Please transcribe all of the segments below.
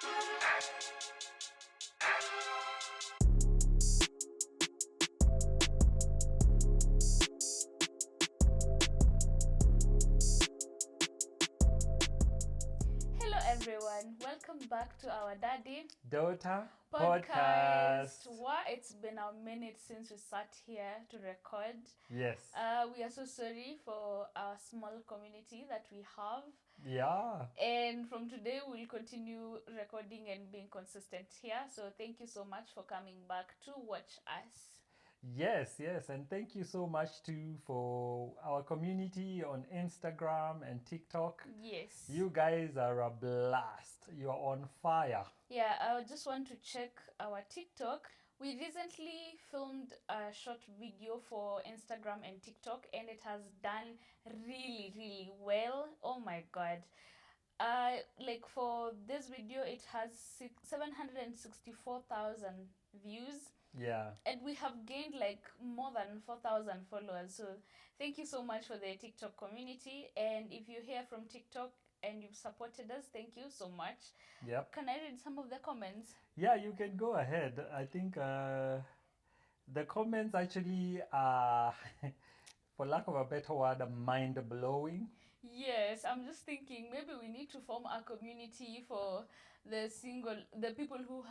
Hello everyone, welcome back to our Daddy Daughter podcast. Wow, it's been a minute since we sat here to record. Yes. We are so sorry for our small community that we have. Yeah. And from today, we'll continue recording and being consistent here. So thank you so much for coming back to watch us. Yes. And thank you so much too for our community on Instagram and TikTok. Yes. You guys are a blast. You're on fire. Yeah, I just want to check our TikTok. We recently filmed a short video for Instagram and TikTok, and it has done really well. Oh my god. Like for this video, it has 764,000 views, Yeah. and we have gained like more than 4,000 followers. So thank you so much for the TikTok community. And if you hear from TikTok and you've supported us, thank you so much. Yep. Can I read some of the comments? Yeah, you can go ahead. I think the comments actually are, for lack of a better word, mind blowing. Yes, I'm just thinking maybe we need to form a community for the people who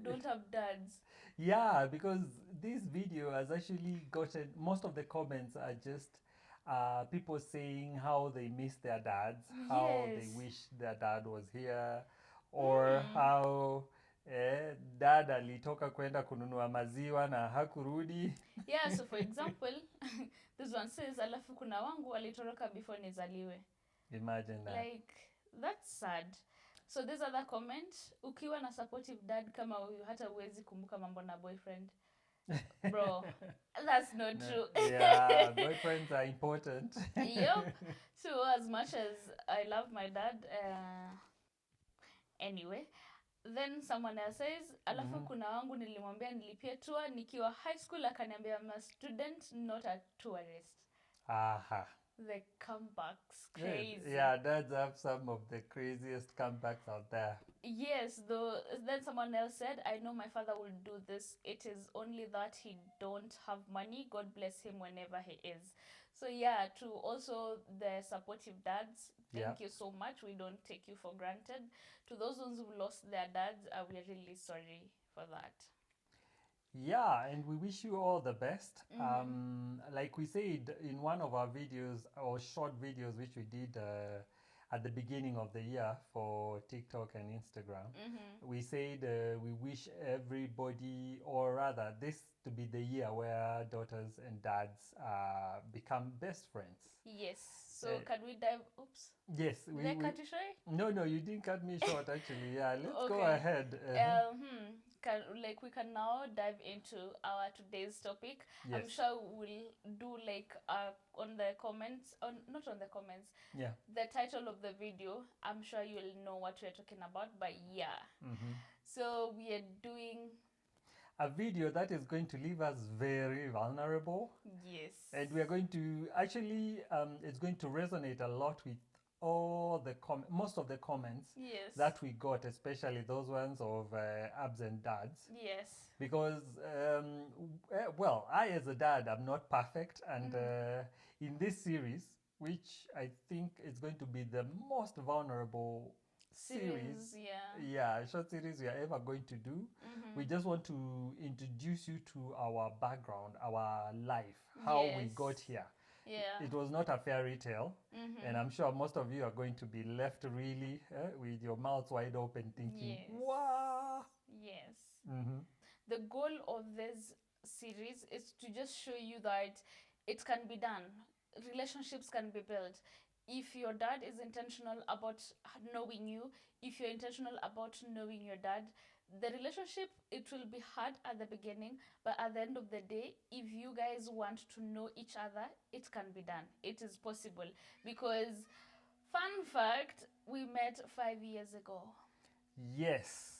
don't have dads. Yeah, because this video has actually gotten most of the comments are just people saying how they miss their dads, how they Yes. wish their dad was here, or how dad alitoka kwenda kununua maziwa na hakurudi. Yeah, so for example, this one says alafu kuna wangu alitoroka before nizaliwe. Imagine that. Like, that's sad. So this other comment, ukiwa na supportive dad kama huyu hata huwezi kumbuka mambo na boyfriend. Bro, that's not true. Yeah, boyfriends are important. Yep. So as much as I love my dad, anyway, then someone else says, alafu kuna wangu nilimwambia nilipie tour nikiwa high school akaniambia I'm a student, not a tourist. Aha. The comebacks, crazy. Yeah, dads have some of the craziest comebacks out there. Yes, though. Then someone else said, "I know my father will do this. It is only that he don't have money. God bless him whenever he is." So yeah, to also the supportive dads, thank you so much. We don't take you for granted. To those ones who lost their dads, we're really sorry for that. Yeah, and we wish you all the best. Like we said in one of our videos or short videos, which we did at the beginning of the year for TikTok and Instagram, we said we wish everybody, or rather, this to be the year where daughters and dads become best friends. Yes. So can we dive? Oops. Yes. Did I cut you short? No, you didn't cut me short, actually. Yeah, let's go Okay. ahead. We can now dive into our today's topic. I'm Yes. sure we'll do like on the comments, not on the comments, Yeah. the title of the video. I'm sure you'll know what we're talking about, but yeah. So we are doing, A video that is going to leave us very vulnerable. yes. And we are going to actually, it's going to resonate a lot with all the most of the comments Yes. that we got, especially those ones of absent dads. Yes. Because, well, I as a dad, I'm not perfect. And in this series, which I think is going to be the most vulnerable series, yeah. short series we are ever going to do. We just want to introduce you to our background, our life, how we Yes. got here. Yeah. It was not a fairy tale, and I'm sure most of you are going to be left really with your mouths wide open thinking, Yes. wow. Yes. The goal of this series is to just show you that it can be done. Relationships can be built. If your dad is intentional about knowing you, if you're intentional about knowing your dad, the relationship, it will be hard at the beginning, but at the end of the day, if you guys want to know each other, it can be done. It is possible. Because, fun fact, we met 5 years ago. Yes.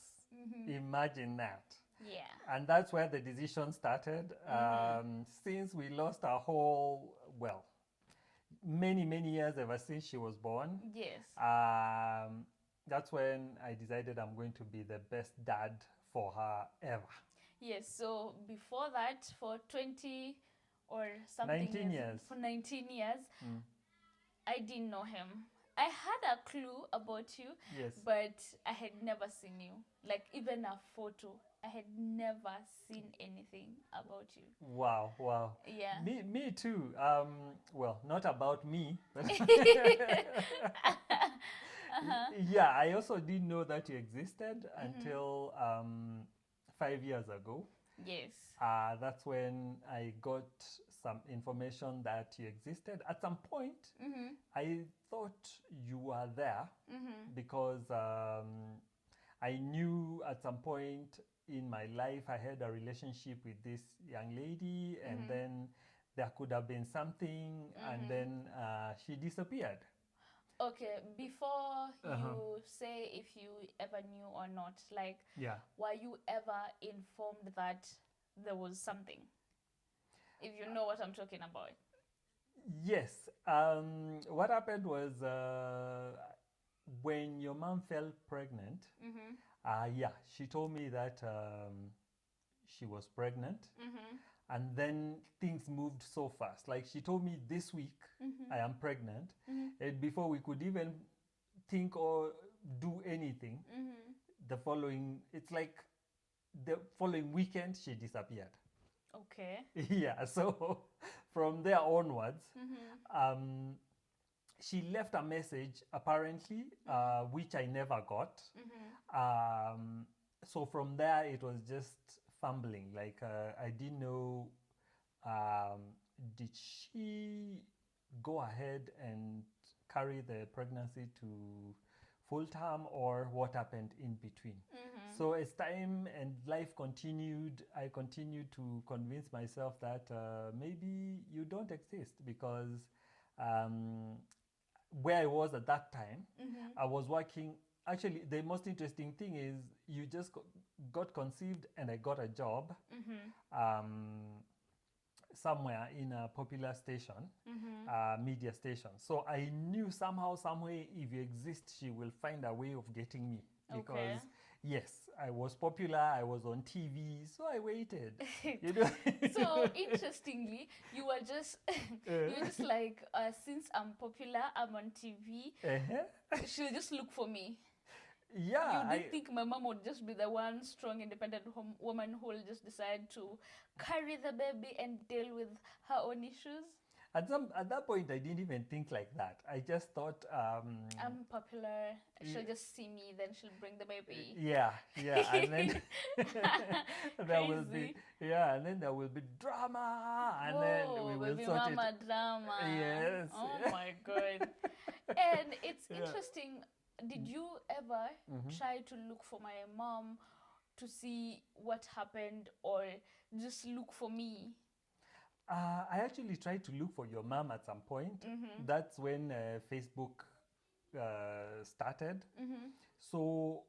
Imagine that. Yeah. And that's where the decision started. Since we lost our whole, many years ever since she was born. Yes. that's when I decided I'm going to be the best dad for her ever. Yes, so before that, for 20 or something 19 years, years. for 19 years, Mm. I didn't know him. I had a clue about you, Yes. but I had never seen you. Like, even a photo, I had never seen anything about you. Wow, wow. Yeah. Me too. Well, not about me, but Uh-huh. yeah, I also didn't know that you existed Mm-hmm. until 5 years ago. Yes. That's when I got some information that you existed. At some point, Mm-hmm. I thought you were there Mm-hmm. because I knew at some point in my life I had a relationship with this young lady, and Mm-hmm. then there could have been something, and Mm-hmm. then she disappeared. Okay, before Uh-huh. you say if you ever knew or not, like, Yeah. were you ever informed that there was something? If you know what I'm talking about. Yes. What happened was when your mom fell pregnant, Mm-hmm. yeah, she told me that she was pregnant, Mm-hmm. and then things moved so fast. Like she told me this week, Mm-hmm. I am pregnant, Mm-hmm. and before we could even think or do anything, Mm-hmm. the following, it's like the following weekend, she disappeared. Okay. Yeah, so from there onwards, Mm-hmm. um, she left a message apparently, Mm-hmm. which I never got. Mm-hmm. So from there, it was just fumbling. Like I didn't know, um, did she go ahead and carry the pregnancy to full term, or what happened in between? Mm-hmm. So as time and life continued, I continued to convince myself that maybe you don't exist because um, where I was at that time, Mm-hmm. I was working. Actually, the most interesting thing is you just got conceived, and I got a job Mm-hmm. um, somewhere in a popular station, Mm-hmm. media station. So I knew somehow, some way, if you exist, she will find a way of getting me because Okay. yes, I was popular. I was on TV, so I waited. You know. So interestingly, you were just you were just like, since I'm popular, I'm on TV, Uh-huh. she'll just look for me. You Yeah, didn't think my mom would just be the one strong, independent woman who will just decide to carry the baby and deal with her own issues? at that point I didn't even think like that. I just thought I'm popular. She'll y- just see me, then she'll bring the baby. yeah, yeah, and then there will be, Crazy. yeah, and then there will be drama, and then we Oh, will baby sort it. mama drama. Yes. Oh my god. And it's Yeah. interesting. Did you ever Mhm. try to look for my mom to see what happened, or just look for me? I actually tried to look for your mom at some point. Mm-hmm. That's when Facebook started. Mm-hmm. So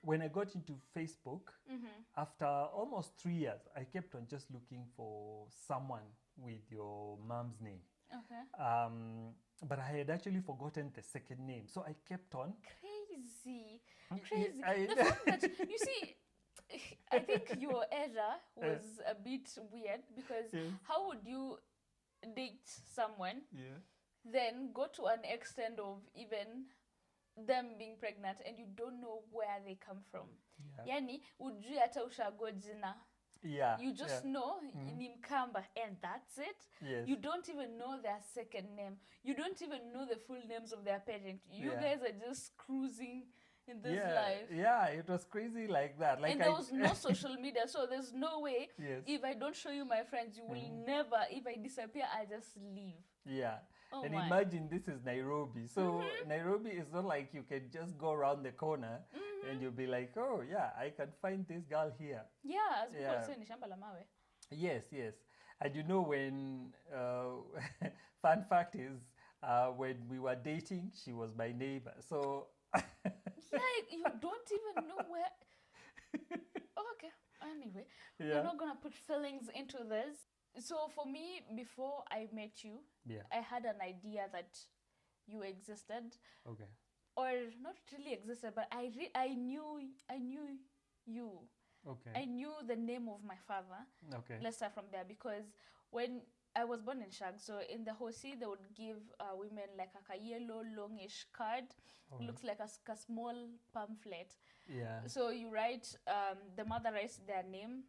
when I got into Facebook, Mm-hmm. after almost 3 years, I kept on just looking for someone with your mom's name. Okay. Um, but I had actually forgotten the second name. So I kept on. Crazy. Yeah, Crazy. The fact that, you see, I think your era uh, was a bit weird because yes. how would you date someone, Yeah. then go to an extent of even them being pregnant and you don't know where they come from? Yeah. Yani ujui hata ushago jina. Yeah. You Yeah. just know Mhm. ni Mkamba and that's it. Yes. You don't even know their second name. You don't even know the full names of their parent. You Yeah. guys are just cruising in this Yeah. life. Yeah. It was crazy like that. Like And there was no social media, so there's no way, yes. if I don't show you my friends, you will Mhm. never, if I disappear, I just leave. Yeah. Oh And my. imagine this is Nairobi. So Mm-hmm. Nairobi is not like you can just go around the corner and Mm-hmm. you'll be like, oh yeah, I can find this girl here. Yeah, as people Yeah. say, ni shamba la mawe. Yes, yes. And you know when fun fact is when we were dating, she was my neighbor. So Like, you don't even know where. Okay, anyway, we're yeah. not gonna put feelings into this. So for me, before I met you, Yeah. I had an idea that you existed. Okay. or not really existed, but I knew you. Okay. I knew the name of my father. Okay. Let's start from there, because when I was born in Shag, so in the Hosi, they would give women like a yellow, longish card. All right. Looks like a small pamphlet. Yeah. So you write, the mother writes their name,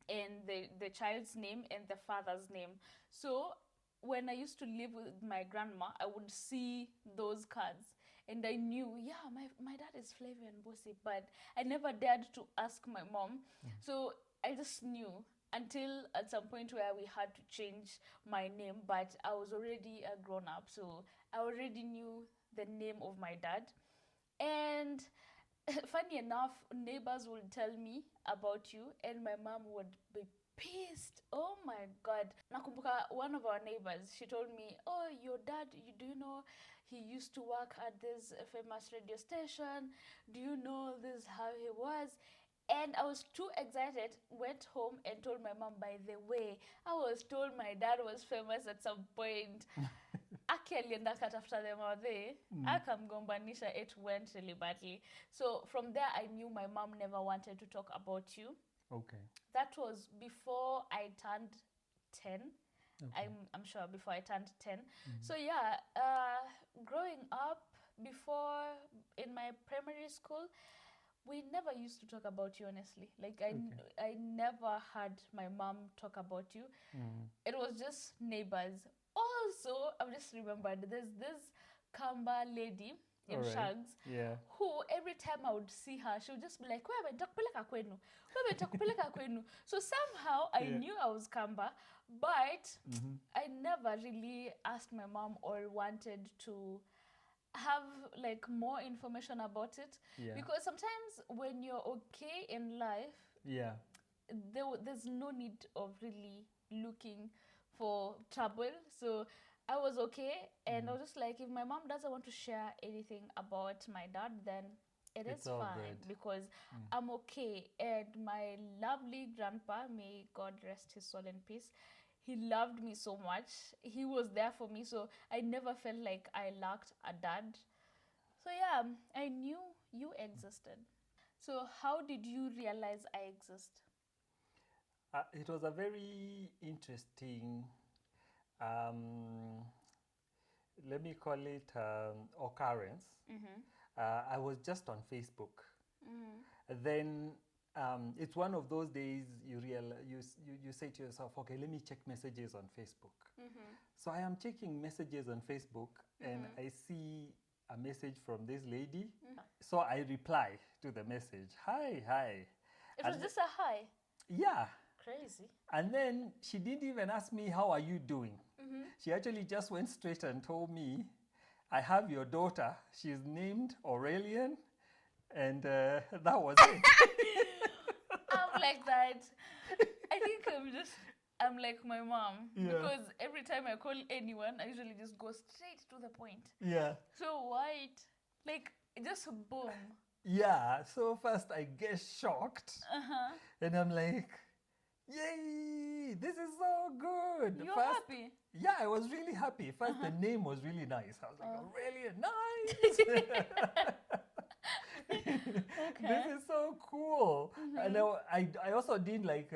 and the child's name, and the father's name. So when I used to live with my grandma, I would see those cards, and I knew, yeah, my dad is Flavian Bosi, but I never dared to ask my mom. So I just knew, until at some point where we had to change my name, but I was already a grown up, so I already knew the name of my dad. And funny enough, neighbors would tell me about you, and my mom would be pissed. Oh my god. Nakumbuka, one of our neighbors, she told me, "Oh, your dad, do you know he used to work at this famous radio station? Do you know this how he was?" And I was too excited, went home and told my mom, "By the way, I was told my dad was famous at some point." Aki alienda akatafuta them out there, akamgombanisha. It went really badly. So from there, I knew my mom never wanted to talk about you. Okay. That was before I turned 10. Okay. I'm sure before I turned 10. So yeah, growing up, before, in my primary school, we never used to talk about you, honestly. Like Okay. I never had my mom talk about you. It was just neighbors. Also, I've just remembered, there's this Kamba lady All in right. Shags, Yeah. who every time I would see her, she would just be like, wewe nitakupeleka kwenu, wewe nitakupeleka kwenu. So somehow I Yeah. knew I was Kamba, but Mm-hmm. I never really asked my mom or wanted to have like more information about it, Yeah. because sometimes when you're okay in life, Yeah. there's no need of really looking for trouble. So I was okay, and I was just like, if my mom doesn't want to share anything about my dad, then it It's is all fine, good. because I'm okay. And my lovely grandpa, may God rest his soul in peace, he loved me so much. He was there for me, so I never felt like I lacked a dad. So yeah, I knew you existed. So how did you realize I exist? It was a very interesting, um, let me call it, occurrence. I was just on Facebook. Then it's one of those days you say to yourself, okay, let me check messages on Facebook. So I am checking messages on Facebook, and I see a message from this lady. So I reply to the message, hi, hi. It was And just a hi. yeah. Crazy. And then she didn't even ask me, how are you doing? She actually just went straight and told me, I have your daughter. She's named Aurelian. And that was it. I'm like that. I think I'm like my mom. Yeah. Because every time I call anyone, I usually just go straight to the point. Yeah. So white, like, just boom. Yeah. So first I get shocked. And I'm like, yay, this is so good. You're First, happy. yeah, I was really happy. First, the name was really nice. I was like, Aurelian, nice. Okay. This is so cool. And I also didn't like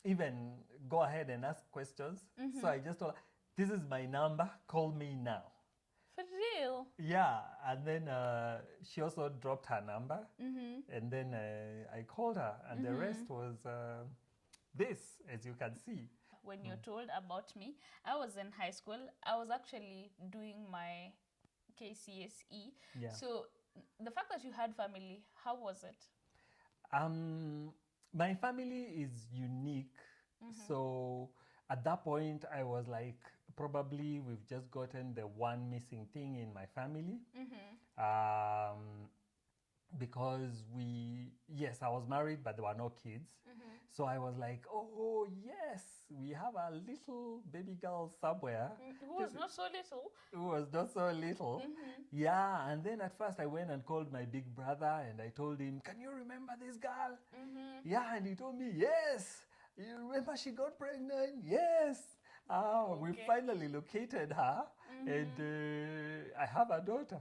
even go ahead and ask questions. So I just told her, this is my number, call me now. For real. Yeah, and then she also dropped her number, and then I called her, and the rest was this, as you can see. When you're told about me, I was in high school. I was actually doing my KCSE. Yeah. So the fact that you had family, how was it? My family is unique, so at that point I was like, probably we've just gotten the one missing thing in my family. Because yes, I was married, but there were no kids. So I was like, oh, yes, we have a little baby girl somewhere. Who was not so little. Who was not so little. Yeah, and then at first I went and called my big brother, and I told him, can you remember this girl? Yeah, and he told me, yes. You remember she got pregnant? Yes. We finally located her, and I have a daughter.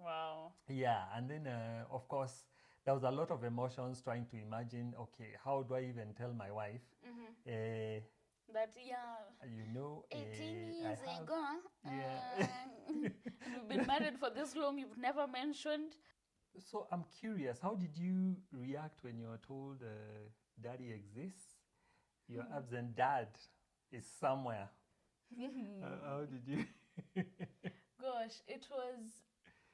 Wow. Yeah, and then of course there was a lot of emotions trying to imagine. Okay, how do I even tell my wife? Uh, That, yeah, you know, 18 I years have, ago, yeah. and we've been married for this long, you've never mentioned. So I'm curious, how did you react when you were told daddy exists? Your absent dad is somewhere. How did you? Gosh,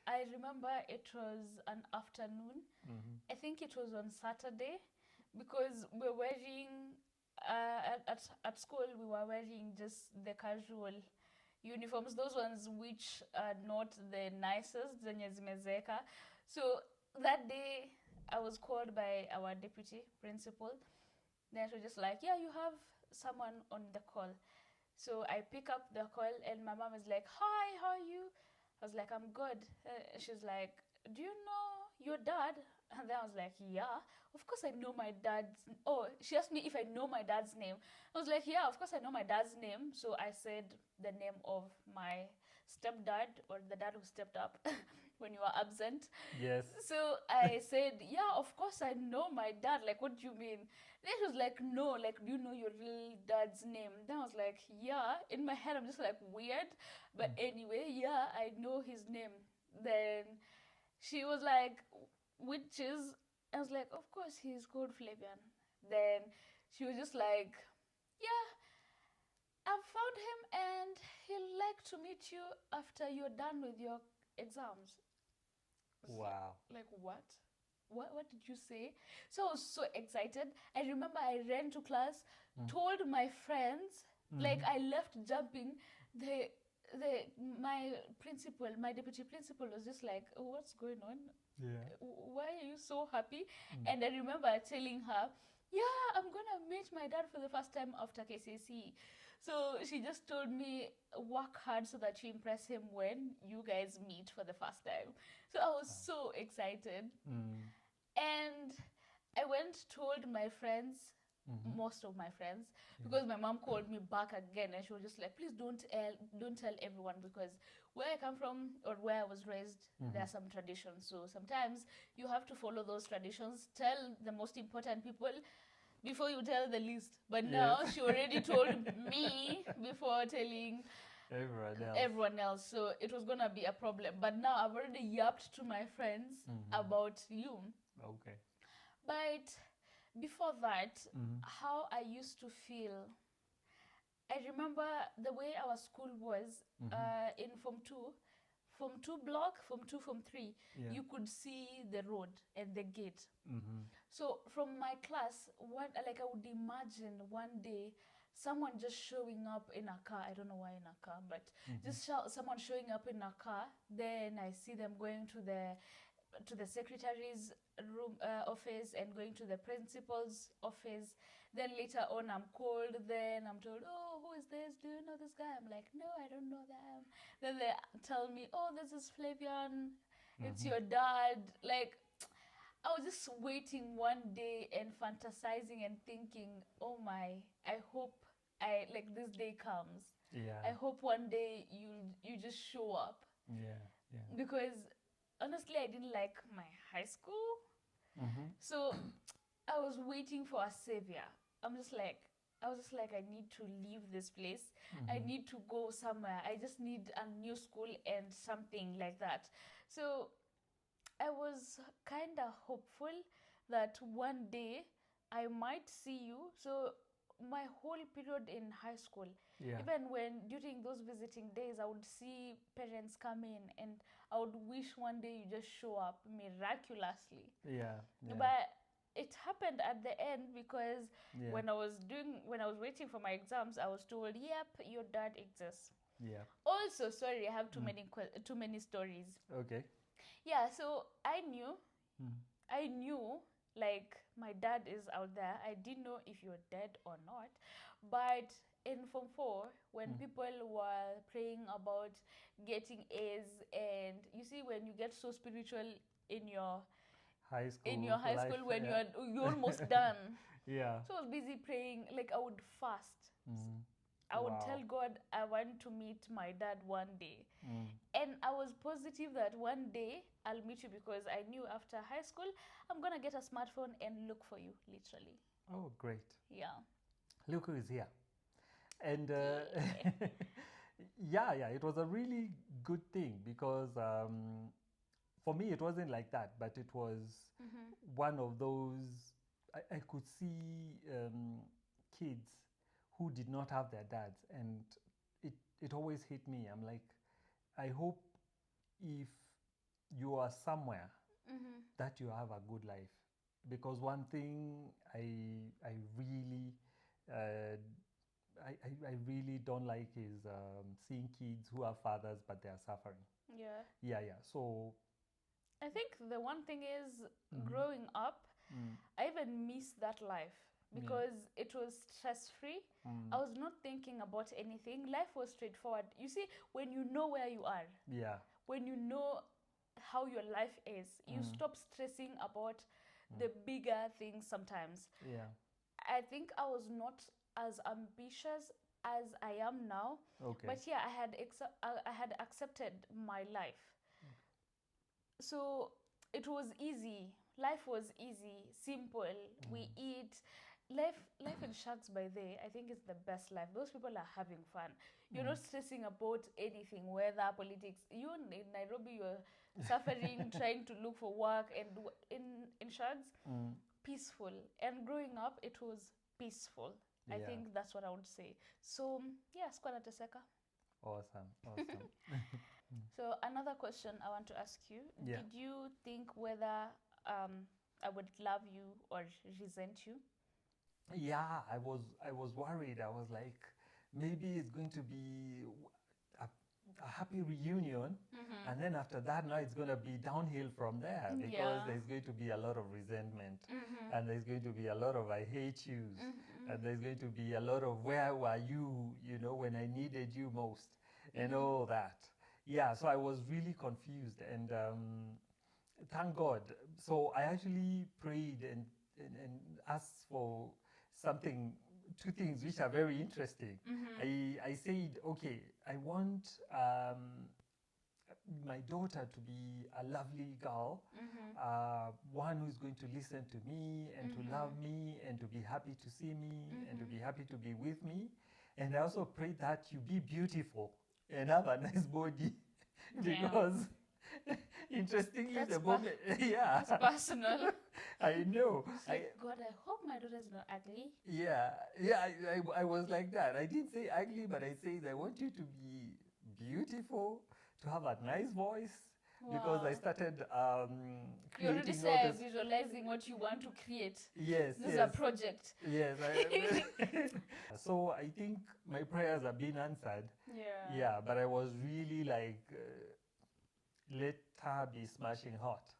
I remember it was an afternoon. Mhm. I think it was on Saturday because we're wearing, at school, we were wearing just the casual uniforms, those ones which are not the nicest, zenye zimezeka. So that day, I was called by our deputy principal. Then she was just like, yeah, you have someone on the call. So I pick up the call and my mom is like, hi, how are you? I was like, I'm good. She's like, do you know your dad? And then I was like, yeah, of course I know my dad's. Oh, she asked me if I know my dad's name. I was like, yeah, of course I know my dad's name. So I said the name of my stepdad, or the dad who stepped up when you were absent. Yes. So I said, yeah, of course I know my dad. Like, what do you mean? Then she was like, no, like, do you know your real dad's name? Then I was like, yeah. In my head, I'm just like, weird. But anyway, yeah, I know his name. Then she was like, which is, I was like, of course, he's called Flavian. Then she was just like, yeah, I've found him and he'll like to meet you after you're done with your exams. Wow. Like, what? What did you say? So I was so excited. I remember I ran to class, told my friends, like I left jumping. The the my principal, my deputy principal was just like, what's going on? Yeah. Why are you so happy? And I remember telling her, yeah, I'm gonna meet my dad for the first time after KCSE. So she just told me, work hard so that you impress him when you guys meet for the first time. So I was so excited. Mm. And I went, told my friends, most of my friends, because my mom called me back again and she was just like, please don't tell everyone, because where I come from or where I was raised, there are some traditions. So sometimes you have to follow those traditions. Tell the most important people before you tell the least. But now Yes. she already told me before telling Everyone else. everyone else. So it was gonna be a problem. But now I've already yapped to my friends about you. Okay. But before that, Mm-hmm. how I used to feel, I remember the way our school was, in Form 2 block, Form 3, Yeah. you could see the road and the gate. Mm-hmm. So from my class, like I would imagine one day someone just showing up in a car. I don't know why in a car, but just someone showing up in a car. Then I see them going to the secretary's room, office, and going to the principal's office. Then later on I'm called, then I'm told, oh, who is this, do you know this guy? I'm like, no, I don't know them. Then they tell me, oh, this is Flavian, it's your dad. Like, I was just waiting one day and fantasizing and thinking, oh my, I hope I like this day comes. Yeah. I hope one day you just show up. Yeah. Yeah. Because honestly, I didn't like my high school. Mm-hmm. So I was waiting for a savior. I was just like, I need to leave this place. I need to go somewhere. I just need a new school and something like that. So I was kind of hopeful that one day I might see you. So my whole period in high school, Yeah. even when during those visiting days, I would see parents come in and I would wish one day you just show up miraculously. Yeah. Yeah. But it happened at the end because Yeah. when I was waiting for my exams, I was told, "Yep, your dad exists." Yeah. Also, sorry, I have too many stories. Okay. Yeah, so Mm. I knew like my dad is out there. I didn't know if you're dead or not. But in Form 4, when people were praying about getting A's, and you see, when you get so spiritual in your High in school your high life. school, when Yeah. you're almost done. Yeah. So I was busy praying, like I would fast. Mm. I would tell Wow. God I want to meet my dad one day. Mm. And I was positive that one day I'll meet you because I knew after high school I'm gonna get a smartphone and look for you, literally. Oh, great. Yeah. Look who is here. And Yeah. yeah, it was a really good thing because for me it wasn't like that, but it was one of those. I could see kids who did not have their dads, and it always hit me. I'm like, I hope if you are somewhere that you have a good life, because one thing I really uh, I really don't like is seeing kids who have fathers but they are suffering. Yeah. Yeah. So, I think the one thing is mhm, growing up, mm, I even missed that life yeah, because it was stress free. I was not thinking about anything. Life was straightforward. You see, when you know where you are, yeah, when you know how your life is, you stop stressing about the bigger things sometimes. yeah. I think I was not as ambitious as I am now, Okay. but yeah, I had accepted my life. So it was easy. Life was easy, simple. We eat. Life in Sharks by day, I think it's the best life. Those people are having fun. You're not stressing about anything, weather, politics. You in Nairobi, you're suffering, trying to look for work, and in Sharks, Mm, peaceful. And growing up, it was peaceful. I yeah. think that's what I would say. So yeah, Skwana Teseka. Awesome. Awesome. So another question I want to ask you: Yeah. did you think whether I would love you or resent you? Yeah, I was worried. I was like, maybe it's going to be a happy reunion, and then after that, now it's going to be downhill from there because Yeah. there's going to be a lot of resentment, and there's going to be a lot of I hate yous, and there's going to be a lot of where were you, when I needed you most, and all that. Yeah, so I was really confused, and thank God. So I actually prayed and asked for something, two things which are very interesting. I said, okay, I want my daughter to be a lovely girl, one who's going to listen to me and to love me and to be happy to see me and to be happy to be with me. And I also prayed that you be beautiful and have a nice body because interestingly, That's the moment, yeah, That's personal. I know. It's like, God, I hope my daughter's not ugly. Yeah, I was like that. I didn't say ugly, but I said I want you to be beautiful, to have a nice voice, because I Wow. started You already creating all said this. visualizing what you want to create. Yes, This is a yes, project. yes. So I think my prayers have been answered. Yeah. Yeah, but I was really like, let her be smashing hot.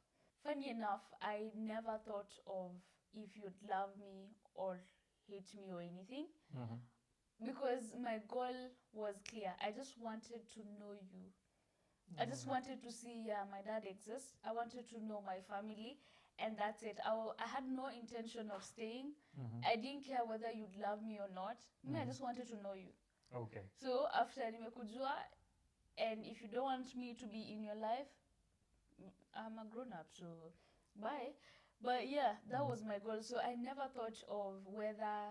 Funny enough, I never thought of if you'd love me or hate me or anything because my goal was clear. I just wanted to know you. I just wanted to see, yeah, my dad exists. I wanted to know my family, and that's it. I had no intention of staying. I didn't care whether you'd love me or not. Me, I just wanted to know you. Okay. So after nimekujua, and if you don't want me to be in your life, I'm a grown up, so bye. But yeah, that was my goal. So I never thought of whether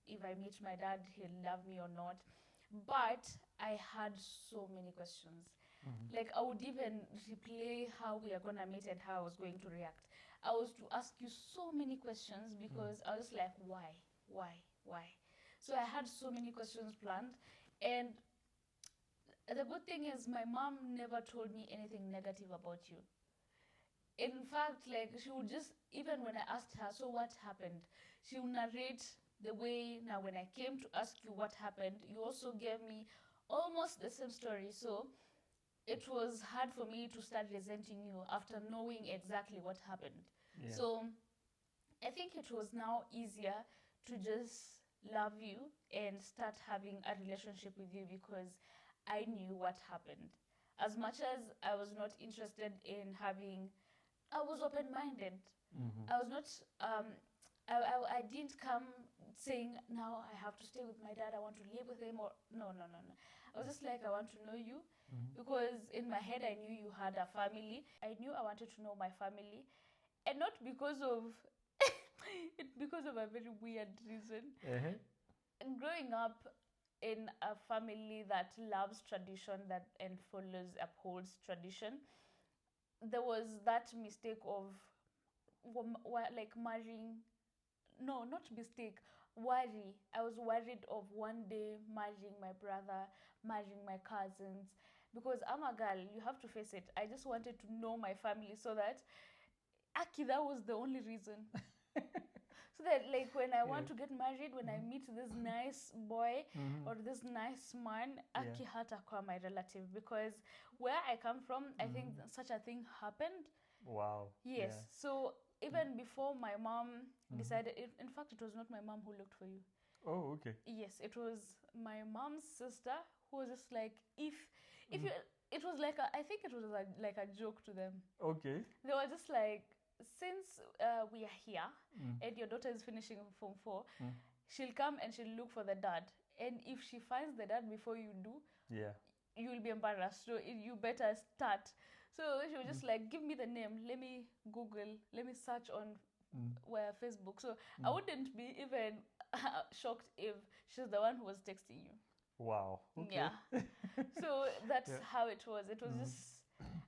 if I meet my dad, he'll love me or not. But I had so many questions. Like I would even replay how we are gonna meet and how I was going to react. I was to ask you so many questions because I was like, why? So I had so many questions planned, and the good thing is my mom never told me anything negative about you. In fact, like she would just, even when I asked her, so what happened, she would narrate the way. Now when I came to ask you what happened, you also gave me almost the same story. So it was hard for me to start resenting you after knowing exactly what happened. Yeah. So I think it was now easier to just love you and start having a relationship with you because I knew what happened. As much as I was not interested in having, I was open minded. I was not, I didn't come saying, now I have to stay with my dad, I want to live with him, or no, no, no, no. I was just like, I want to know you, because in my head I knew you had a family. I knew I wanted to know my family, and not because of because of a very weird reason. Uh-huh. Growing up in a family that loves tradition, that and follows, upholds tradition, there was that mistake of like marrying. No, not mistake, worry. I was worried of one day marrying my brother, marrying my cousins, because I'm a girl, you have to face it. I just wanted to know my family, so that Aki, that was the only reason. So that, like, when I want to get married, when I meet this nice boy or this nice man, Aki hatakuwa my relative, because where I come from, I think such a thing happened. Wow. Yes. So even before my mom decided, in fact, it was not my mom who looked for you. Oh, okay. Yes, it was my mom's sister who was just like, if you, it was like I think it was like a joke to them. Okay. They were just like, since we are here and your daughter is finishing Form 4, she'll come and she'll look for the dad. And if she finds the dad before you do, you will be embarrassed. So you better start. So she was just like, give me the name. Let me Google. Let me search on where Facebook. So I wouldn't be even shocked if she's the one who was texting you. Wow. Okay. Yeah. So that's how it was. It was just,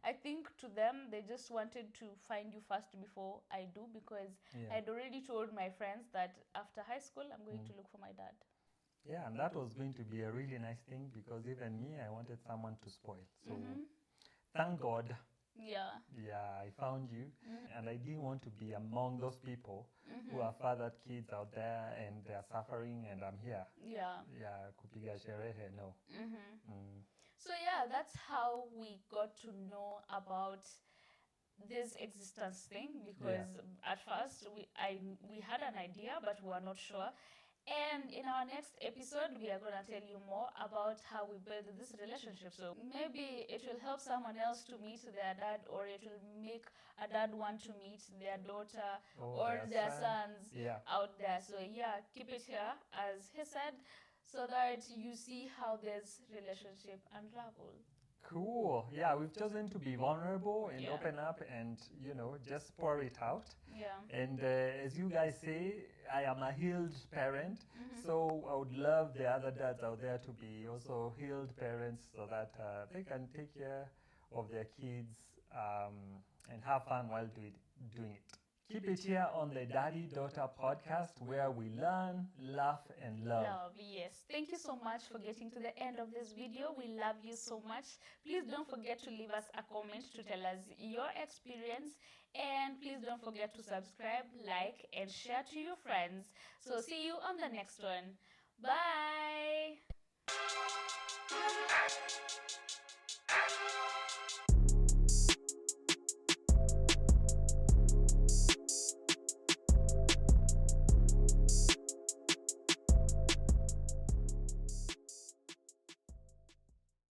I think to them, they just wanted to find you first before I do, because I'd already told my friends that after high school, I'm going to look for my dad. Yeah, and that was going to be a really nice thing, because even me, I wanted someone to spoil. So thank God. Yeah. Yeah, I found you, and I didn't want to be among those people who have fathered kids out there and they're suffering, and I'm here. Yeah. Yeah, kupiga sherehe, no. So yeah, that's how we got to know about this existence thing, because at first we had an idea, but we were not sure. And in our next episode, we are going to tell you more about how we build this relationship. So maybe it will help someone else to meet their dad, or it will make a dad want to meet their daughter or their sons out there. So yeah, keep it here, as he said, so that you see how this relationship unravel. Cool. Yeah, we've chosen to be vulnerable and open up and, just pour it out. Yeah. And as you guys say, I am a healed parent. So I would love the other dads out there to be also healed parents, so that they can take care of their kids and have fun while doing it. Keep it here on the Daddy Daughter podcast, where we learn, laugh, and love. Yes. Thank you so much for getting to the end of this video. We love you so much. Please don't forget to leave us a comment to tell us your experience. And please don't forget to subscribe, like, and share to your friends. So see you on the next one. Bye.